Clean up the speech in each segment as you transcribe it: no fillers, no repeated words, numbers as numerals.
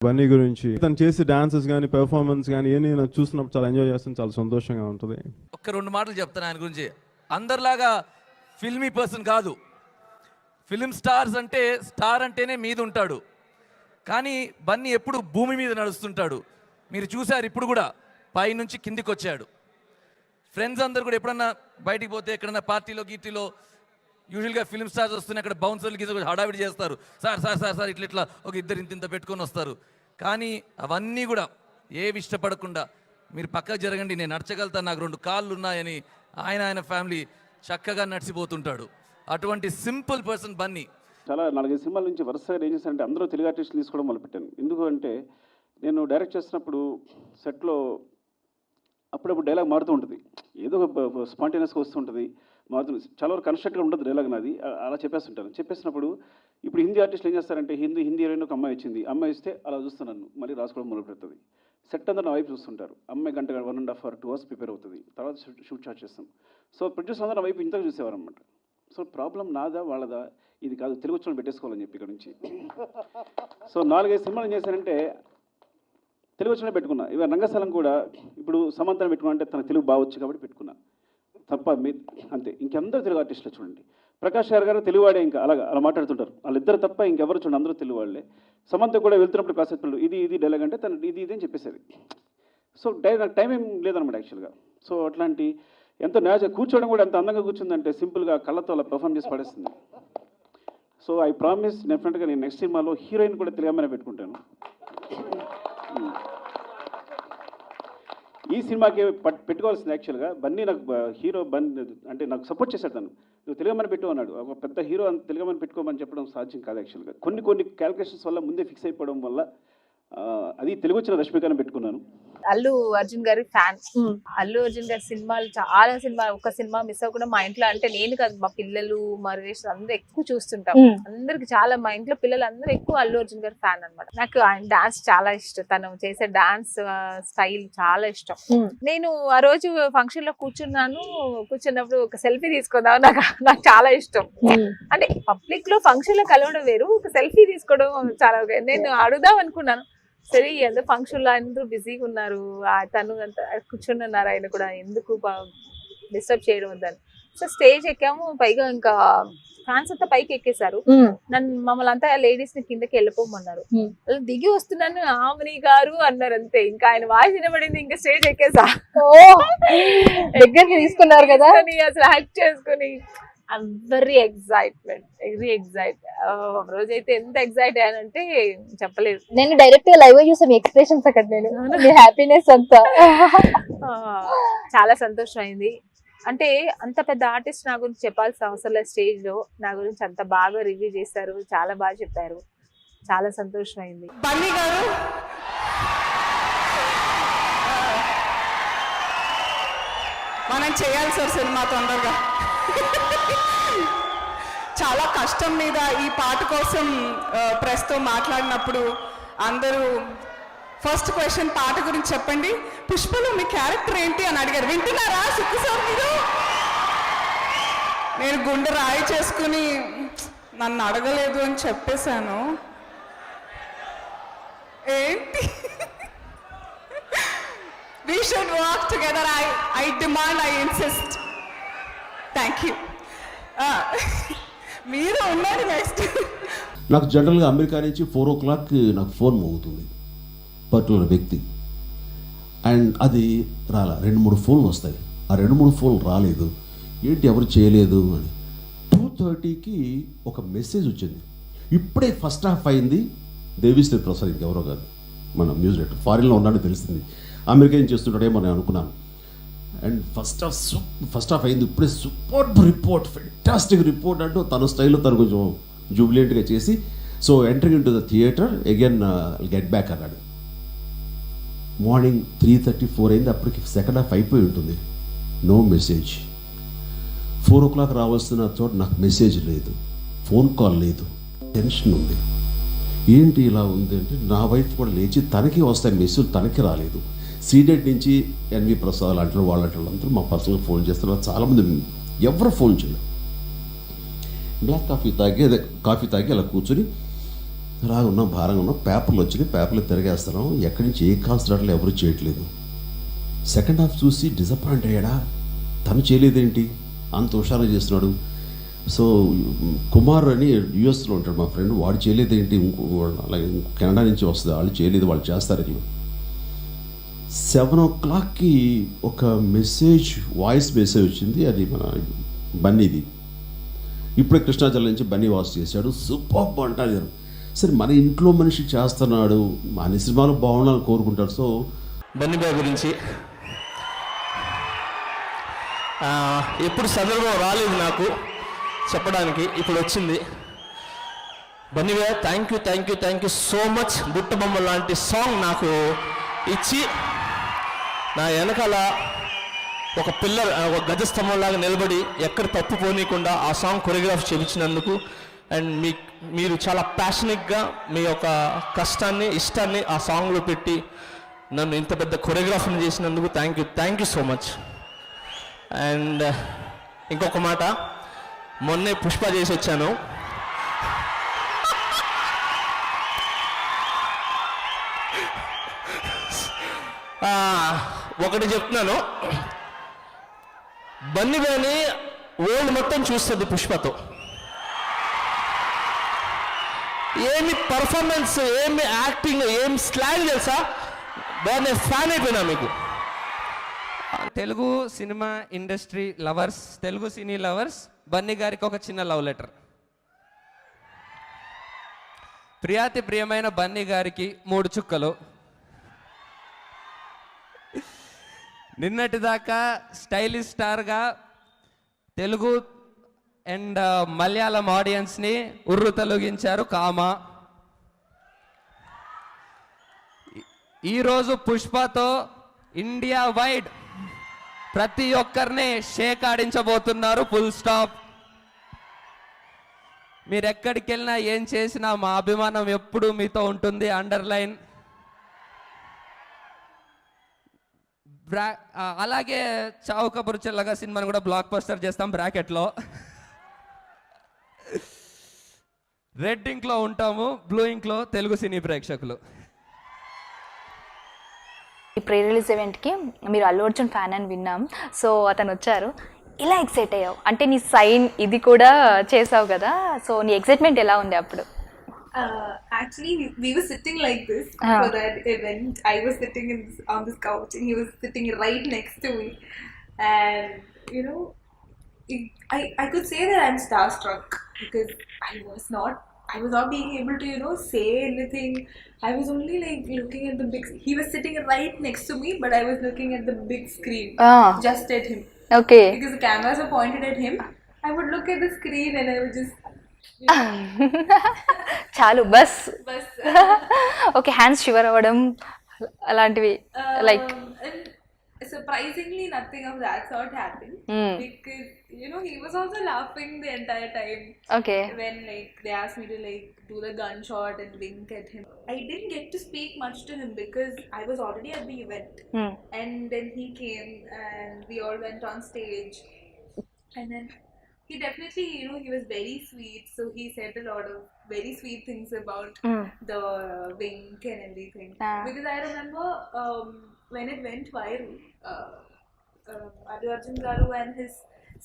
బన్నీ గురించి తను చేసే డాన్సెస్ కానీ పెర్ఫార్మెన్స్ కానీ ఏమి నాకు చూసినప్పుడు చాలా ఎంజాయ్ చేస్తాను, చాలా సంతోషంగా ఉంటుంది. ఒక్క 2 మాటలు చెప్తాను ఆయన గురించి. అందరిలాగా ఫిల్మీ పర్సన్ కాదు. ఫిలిం స్టార్స్ అంటే స్టార్ అంటేనే మీద ఉంటాడు, కానీ బన్నీ ఎప్పుడు భూమి మీద నడుస్తుంటాడు. మీరు చూశారు, ఇప్పుడు కూడా పైనుంచి కిందికి వచ్చాడు. ఫ్రెండ్స్ అందరు కూడా ఎప్పుడన్నా బయటికి పోతే ఎక్కడన్నా పార్టీలో గీటీలో యూజువల్గా ఫిలిం స్టార్స్ వస్తూనే అక్కడ బౌన్సర్లు గీజర్ హడావిడి చేస్తారు. సార్ సార్ సార్ సార్ ఇట్లా ఒక ఇద్దరు ఇంత పెట్టుకొని వస్తారు. కానీ అవన్నీ కూడా ఏవి ఇష్టపడకుండా మీరు పక్కకు జరగండి, నేను నడచగలుగుతాను, నాకు 2 కాళ్ళు ఉన్నాయని ఆయన ఫ్యామిలీ చక్కగా నడిచిపోతుంటాడు. అటువంటి సింపుల్ పర్సన్ బన్నీ. చాలా 4-5 సినిమాల నుంచి వరుసగా ఏం చేశానంటే అందరూ తెలుగు ఆర్టిస్టులు తీసుకోవడం మొదలుపెట్టాను. ఎందుకు అంటే నేను డైరెక్ట్ చేస్తున్నప్పుడు సెట్లో అప్పుడప్పుడు డైలాగ్ మారుతూ ఉంటుంది, ఏదో ఒక స్పాంటేనియస్గా వస్తుంటుంది, మారుతుంది. చాలా వరకు కన్స్ట్రక్ట్గా ఉంటుంది డైలాగ్ నాది. అలా చెప్పేస్తుంటాను. చెప్పేసినప్పుడు ఇప్పుడు హిందీ ఆర్టిస్టులు ఏం చేస్తారంటే హిందీ హీరోయిన్ ఒక అమ్మాయి వచ్చింది, అమ్మాయి ఇస్తే అలా చూస్తున్నాను, మళ్ళీ రాసుకోవడం మొదలు పెడుతుంది. సెట్ అందరూ నా వైపు చూస్తుంటారు. అమ్మాయి గంట 1.5 or 2 hours ప్రిపేర్ అవుతుంది, తర్వాత షూట్ స్టార్ట్ చేస్తాం. సో ప్రొడ్యూసర్ అందరూ నా వైపు ఇంతగా చూసేవారు అనమాట. సో ప్రాబ్లం నాదా వాళ్ళదా ఇది కాదు, తెలుగు వచ్చిన పెట్టేసుకోవాలని చెప్పి ఇక్కడ నుంచి. సో 4-5 సినిమాలు ఏం చేశానంటే తెలుగు వచ్చిన పెట్టుకున్నా. ఇవాళ రంగస్థలం కూడా ఇప్పుడు సమంతను పెట్టుకున్నా అంటే తన తెలుగు బాగొచ్చు కాబట్టి పెట్టుకున్నా తప్ప అంతే. ఇంకెందరూ తెలుగు ఆర్టిస్టులు చూడండి. ప్రకాష్ గారు తెలుగువాడే, ఇంకా అలా మాట్లాడుతుంటారు. వాళ్ళిద్దరు తప్ప ఇంకెవరు చూడండి, అందరూ తెలుగు వాళ్ళే. సమంత కూడా వెళ్తున్నప్పుడు కాసేపు ఇది డైలాగ్ అంటే తను ఇది అని చెప్పేసేది. సో నాకు టైం ఏం లేదనమాట యాక్చువల్గా. సో అట్లాంటి ఎంతో న్యాచురల్ కూర్చోవడం కూడా ఎంత అందంగా కూర్చుందంటే సింపుల్గా కళ్ళతో అలా పర్ఫామ్ చేసి పడేస్తుంది. సో ఐ ప్రామిస్ డెఫినెట్గా నేను నెక్స్ట్ సినిమాలో హీరోయిన్ కూడా తెలుగు పెట్టుకుంటాను. ఈ సినిమాకి పెట్టుకోవాల్సింది యాక్చువల్గా బన్నీ. నాకు హీరో అంటే నాకు సపోర్ట్ చేశాడు. తను నువ్వు తెలుగు పెట్టు అన్నాడు. ఒక పెద్ద హీరో తెలుగు పెట్టుకోమని చెప్పడం సాధ్యం కాదు యాక్చువల్గా. కొన్ని క్యాలిక్యులేషన్స్ వల్ల ముందే ఫిక్స్ అయిపోవడం వల్ల అది తెలుగు వచ్చిన రష్మికను పెట్టుకున్నాను. అల్లు అర్జున్ గారి ఫ్యాన్. అల్లు అర్జున్ గారి సినిమాలు చాలా ఒక సినిమా మిస్ అవ్వకుండా మా ఇంట్లో, అంటే నేను కాదు మా పిల్లలు మా రిలేషన్ అందరూ ఎక్కువ చూస్తుంటాం. అందరికి చాలా, మా ఇంట్లో పిల్లలు అందరూ ఎక్కువ అల్లు అర్జున్ గారి ఫ్యాన్ అనమాట. నాకు ఆయన డాన్స్ చాలా ఇష్టం, తను చేసే డాన్స్ స్టైల్ చాలా ఇష్టం. నేను ఆ రోజు ఫంక్షన్ లో కూర్చున్నప్పుడు ఒక సెల్ఫీ తీసుకుందాం, నాకు చాలా ఇష్టం. అంటే పబ్లిక్ లో ఫంక్షన్ లో కలవడం వేరు, ఒక సెల్ఫీ తీసుకోవడం చాలా. నేను అడుగుదాం అనుకున్నాను, సరే ఏదో ఫంక్షన్ లో అందరూ బిజీగా ఉన్నారు, తను అంతా కూర్చొని ఉన్నారు, ఆయన కూడా ఎందుకు డిస్టర్బ్ చేయడం వద్దని. సో స్టేజ్ ఎక్కాము, పైగా ఇంకా ఫ్యాన్స్ అంతా పైకి ఎక్కేశారు. మమ్మల్ని అంతా లేడీస్ ని కిందకి వెళ్ళిపోమన్నారు. అలా దిగి వస్తున్నాను, ఆమెని గారు అన్నారు అంతే. ఇంకా ఆయన వాయిస్ వినబడింది, ఇంకా స్టేజ్ ఎక్కేసా. దగ్గరికి తీసుకున్నారు కదా, అసలు హెల్ప్ చేసుకుని వెరీ ఎక్సైట్. రోజైతే ఎంత ఎక్సైట్ అయ్యానంటే చెప్పలేదు. నేను డైరెక్ట్ గా లైవ్ చూసా మీ ఎక్స్ప్రెషన్స్ అక్కడ, నేను మీ హ్యాపీనెస్ అంతా చాలా సంతోషం అయింది. అంటే అంత పెద్ద ఆర్టిస్ట్ నా గురించి చెప్పాల్సిన అవసరం లేదు. స్టేజ్ లో నా గురించి అంత బాగా రివ్యూ చేశారు, చాలా బాగా చెప్పారు, చాలా సంతోషం అయింది. బన్నీ గారు మనం చేయాలి సార్ సినిమా తొందరగా. చాలా కష్టం మీద ఈ పాట కోసం ప్రెస్తో మాట్లాడినప్పుడు అందరూ ఫస్ట్ క్వశ్చన్ పాట గురించి చెప్పండి, పుష్పలో మీ క్యారెక్టర్ ఏంటి అని అడిగారు. వింటున్నారా సుక్కు సార్ మీరు? నేను గుండె రాయి చేసుకుని నన్ను అడగలేదు అని చెప్పేశాను. ఏంటి? We should work together. I demand, I insist. Thank you. మీరు ఉన్నారు నెక్స్ట్. నాకు జనరల్గా అమెరికా నుంచి 4 o'clock నాకు ఫోన్ మోగుతుంది పర్టికులర్ వ్యక్తి, అండ్ అది రాలా. 2-3 ఫోన్లు వస్తాయి, ఆ 2-3 ఫోన్లు రాలేదు, ఏంటి ఎవరు చేయలేదు అని. 2:30కి ఒక మెసేజ్ వచ్చింది, ఇప్పుడే ఫస్ట్ హాఫ్ అయింది, దేవిశ్రీ ప్రసాద్ ఇంకెవరో కాదు, మన మ్యూజిక్ డైరెక్టర్, ఫారిన్లో ఉన్నాడని తెలిసింది, అమెరికా ఏం చేస్తుంటాడేమో నేను అనుకున్నాను. అండ్ ఫస్ట్ హాఫ్ అయింది, ఇప్పుడే సూపర్ రిపోర్ట్, ఫెంటాస్టిక్ రిపోర్ట్ అంటూ తన స్టైల్లో తను కొంచెం జూబిలియంట్గా చేసి, so entering in to the theatre again get back అన్నాడు. మార్నింగ్ 3:34 అయింది, అప్పటికి సెకండ్ హాఫ్ అయిపోయి ఉంటుంది, నో మెసేజ్. 4 o'clock రావాల్సిన చోట నాకు మెసేజ్ లేదు, ఫోన్ కాల్ లేదు, టెన్షన్ ఉంది. ఏంటి ఇలా ఉంది అంటే నా వైఫ్ కూడా లేచి తనకి వస్తాయి మెసేజ్, తనకి రాలేదు. సీడెడ్ నుంచి ఎన్వి ప్రసాద్ అంటారు, వాళ్ళందరూ మా పర్సనల్ ఫోన్ చేస్తున్నారు, చాలామంది ఎవరు ఫోన్ చేయలేదు. బ్లాక్ కాఫీ తాగి అలా కూర్చొని అలాగ ఉన్నాం, భారంగా ఉన్నాం. పేపర్లు వచ్చినాయి, పేపర్లు తిరగేస్తున్నాం. ఎక్కడి నుంచి ఏ కాల్స్ రావట్లేదు, ఎవరు చేయట్లేదు. సెకండ్ హాఫ్ చూసి డిసప్పాయింట్ అయ్యాడా, తను చేయలేదేంటి, అంత హుషారుగా చేస్తున్నాడు. సో కుమార్ అని యూఎస్లో ఉంటాడు మా ఫ్రెండ్, వాడు చేయలేదేంటి, అలాగే కెనడా నుంచి వస్తుంది, వాళ్ళు చేయలేదు, వాళ్ళు చేస్తారు ఇట్లా. 7 o'clockకి ఒక మెసేజ్, వాయిస్ మెసేజ్ వచ్చింది. అది మన బన్నీది. ఇప్పుడే కృష్ణాచలం నుంచి బన్నీ వాయిస్ చేశాడు, సూపర్ అంటారు. సరే మన ఇంట్లో మనిషి చేస్తున్నాడు, మన సినిమాలు బాగుండాలని కోరుకుంటాడు. సో బన్నీ బాయ్ గురించి ఎప్పుడు సందర్భం రాలేదు నాకు చెప్పడానికి, ఇప్పుడు వచ్చింది. Bunny boy thank you so much. Buttabomma లాంటి సాంగ్ నాకు ఇచ్చి నా వెనకాల ఒక పిల్లర్, ఒక గజస్తంభంలాగా నిలబడి ఎక్కడ తప్పు పోనీయకుండా ఆ సాంగ్ కొరియోగ్రాఫ్ చేయించినందుకు, అండ్ మీరు చాలా ప్యాషనెట్గా మీ యొక్క కష్టాన్ని, ఇష్టాన్ని ఆ సాంగ్లో పెట్టి నన్ను ఇంత పెద్ద కొరియోగ్రాఫర్ని చేసినందుకు thank you so much. And ఇంకొక మాట, మొన్నే పుష్ప చేసి వచ్చాను. ఒకటి చెప్తున్నాను, బన్నీ బాయ్ని వరల్డ్ మొత్తం చూస్తుంది పుష్పతో. ఏమి పర్ఫార్మెన్స్, ఏమి యాక్టింగ్, ఏం స్లాగ్ తెలుసా, బాగా ఫ్యాన్ అయిపోయినా మీకు. Telugu cinema industry lovers, Telugu cine lovers, Bunny గారికి ఒక చిన్న లవ్ లెటర్. ప్రియాతి ప్రియమైన బన్నీ గారికి 3 చుక్కలు. నిన్నటిదాకా స్టైలిష్ స్టార్గా తెలుగు అండ్ మలయాళం ఆడియన్స్ని ఉర్రు తొలగించారు కామ. ఈరోజు పుష్పతో ఇండియా వైడ్ ప్రతి ఒక్కరిని షేక్ ఆడించబోతున్నారు, ఫుల్ స్టాప్. మీరు ఎక్కడికి వెళ్ళినా ఏం చేసినా మా అభిమానం ఎప్పుడు మీతో ఉంటుంది, అండర్లైన్. అలాగే చావు కబురు చెల్లగా సినిమాని కూడా బ్లాక్ బస్టర్ చేస్తాం బ్రాకెట్లో. రెడ్ ఇంక్లో ఉంటాము, బ్లూ ఇంక్లో తెలుగు సినీ ప్రేక్షకులు. ఈ ప్రీ రిలీజ్ ఈవెంట్కి మీరు అల్లు అర్జున్ ఫ్యాన్ అని విన్నాం. సో అతను వచ్చారు, ఇలా ఎక్సైట్ అయ్యావు అంటే నీ సైన్ ఇది కూడా చేసావు కదా, సో నీ ఎక్సైట్మెంట్ ఎలా ఉంది అప్పుడు? Actually, we were sitting like this for that event. I was sitting on this couch and he was sitting right next to me. And, you know, I could say that I'm starstruck because I was not being able to, you know, say anything. I was only like looking at the big, he was sitting right next to me, but I was looking at the big screen, just at him. Okay. Because the cameras are pointed at him. I would look at the screen and I would just, చాలు bus. Okay, hands shiver అవ్వడం అలాంటివి like? Surprisingly, nothing of that sort happened because, you know, he was also laughing the entire time. Okay. When like they asked me to like do the gunshot and wink at him, I didn't get to speak much to him because I was already at the event. And then he came and we all went on stage, and then he definitely, you know, he was very sweet. So he said a lot of very sweet things about the wink and everything. Because I remember when it went viral, Allu Arjun garu and his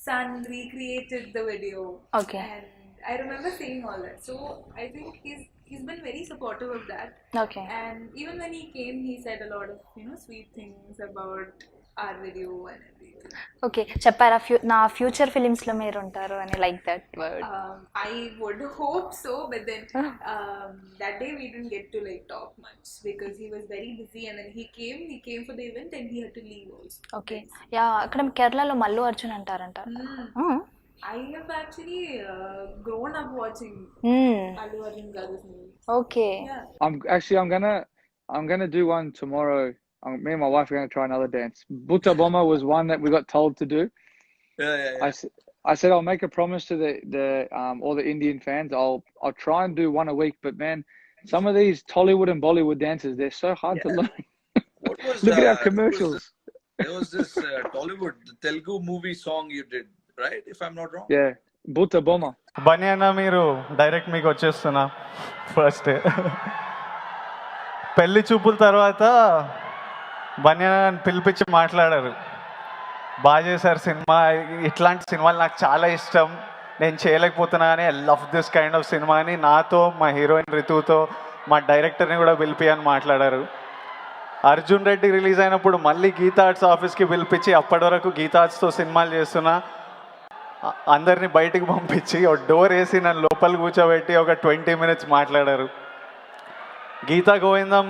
son recreated the video. Okay. And I remember seeing all that. So I think he's been very supportive of that. Okay. And even when he came, he said a lot of, you know, sweet things about our video and everything. Okay, చెప్పారా నా future ఫిలిమ్స్లో మీరు ఉంటారు అని, like that word? I would hope so, but then that day we didn't get to like talk much because he was very busy, and then he came for the event and he had to leave also. Okay, yeah, అక్కడ కేరళలో మల్లు అర్జున్ అంటారంట. I have actually grown up watching Allu Arjun garu's movies. Okay. Yeah. I'm gonna do one tomorrow. Me and my wife are going to try another dance. Butta Bomma was one that we got told to do. Yeah. I said I'll make a promise to the all the Indian fans. I'll try and do one a week. But man, some of these Tollywood and Bollywood dances, they're so hard to learn. What was Look at our commercials. There was this Tollywood, the Telugu movie song you did, right? If I'm not wrong. Yeah, Butta Bomma. Bunny అన్న మీరు direct మీకు వచ్చేస్తున్నా first పెళ్లి చూపుల తర్వాత బన్నీ అన్న పిలిపించి మాట్లాడారు, బాగా చేశారు సినిమా, ఇట్లాంటి సినిమాలు నాకు చాలా ఇష్టం, నేను చేయలేకపోతున్నా అని, I love this kind of cinema అని నాతో, మా హీరోయిన్ రితుతో, మా డైరెక్టర్ని కూడా పిలిపి అని మాట్లాడారు. అర్జున్ రెడ్డి రిలీజ్ అయినప్పుడు మళ్ళీ గీతా ఆర్ట్స్ ఆఫీస్కి పిలిపించి అప్పటి వరకు గీతా ఆర్ట్స్తో సినిమాలు చేస్తున్నా అందరినీ బయటికి పంపించి ఒక డోర్ వేసి నన్ను లోపల కూర్చోబెట్టి ఒక 20 minutes మాట్లాడారు. గీతా గోవిందం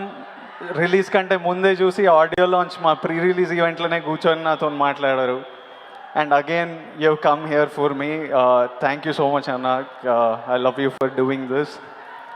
రిలీజ్ కంటే ముందే చూసి ఆడియో లాంచ్ మా ప్రీ రిలీజ్ ఈవెంట్లోనే కూర్చొని నాతో మాట్లాడారు. And again you come here for me. Thank you so much అన్న, I love you for doing this.